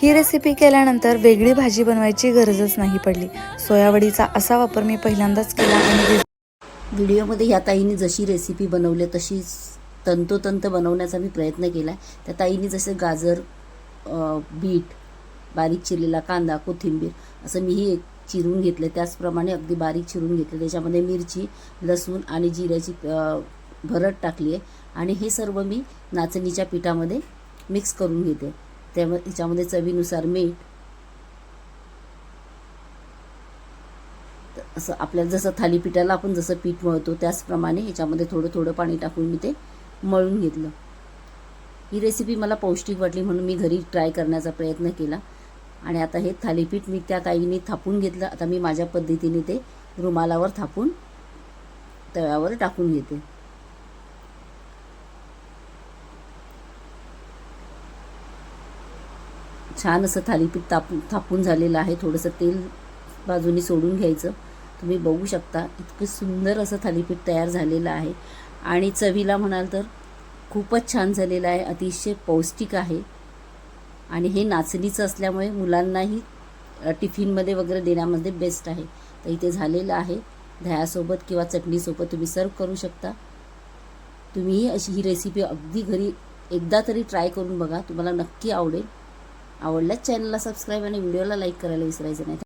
ही recipe केल्यानंतर वेगळी भाजी बनवायची गरजच नाही पडली। सोयावडीचा असा वापर मी पहिल्यांदाच केला आणि व्हिडिओमध्ये ह्या ताईंनी जशी रेसिपी बनवली तशीच तंतोतंत बनवण्याचा मी प्रयत्न केला। त्या ताईंनी जसे गाजर, बीट, बारीक चिरलेला कांदा, कोथिंबीर असं मीही एक चिरून घेतले, त्याचप्रमाणे अगदी बारीक चिरून घेतले। त्याच्यामध्ये मिरची, लसूण आणि जिऱ्याची भरड टाकली आहे आणि हे सर्व मी नाचणीच्या पिठामध्ये मिक्स करून घेते। त्याच्यामध्ये चवीनुसार मीठ, असं आपल्याला जसं थालीपीठाला आपण जसं पीठ मळतो त्याचप्रमाणे ह्याच्यामध्ये थोडं थोडं पाणी टाकून मी ते मळून घेतलं। ही रेसिपी मला पौष्टिक वाटली म्हणून मी घरी ट्राय करण्याचा प्रयत्न केला आणि आता हे थालीपीठ मी त्या ताईंनी थापून घेतलं। आता मी माझ्या पद्धतीने ते रुमालावर थापून तव्यावर टाकून घेते। छान असं थालीपीठ थापून झालेलं आहे। थोडंसं तेल बाजूनी सोडून घ्यायचं। तुम्ही बघू शकता इतकं सुंदर असं थालीपीठ तयार झालेलं आहे आणि चवीला म्हणाल तर खूपच छान झालेलं आहे, अतिशय पौष्टिक आहे आणि हे नाचणीचं असल्यामुळे मुलांनाही टिफिनमध्ये वगैरे देण्यामध्ये बेस्ट आहे। तर इथे झालेलं आहे, दह्यासोबत किंवा चटणीसोबत तुम्ही सर्व करू शकता। तुम्हीही अशी ही रेसिपी अगदी घरी एकदा तरी ट्राय करून बघा, तुम्हाला नक्की आवडेल। आवडल्यास चॅनलला सबस्क्राईब आणि व्हिडिओला लाईक करायला विसरायचं नाही।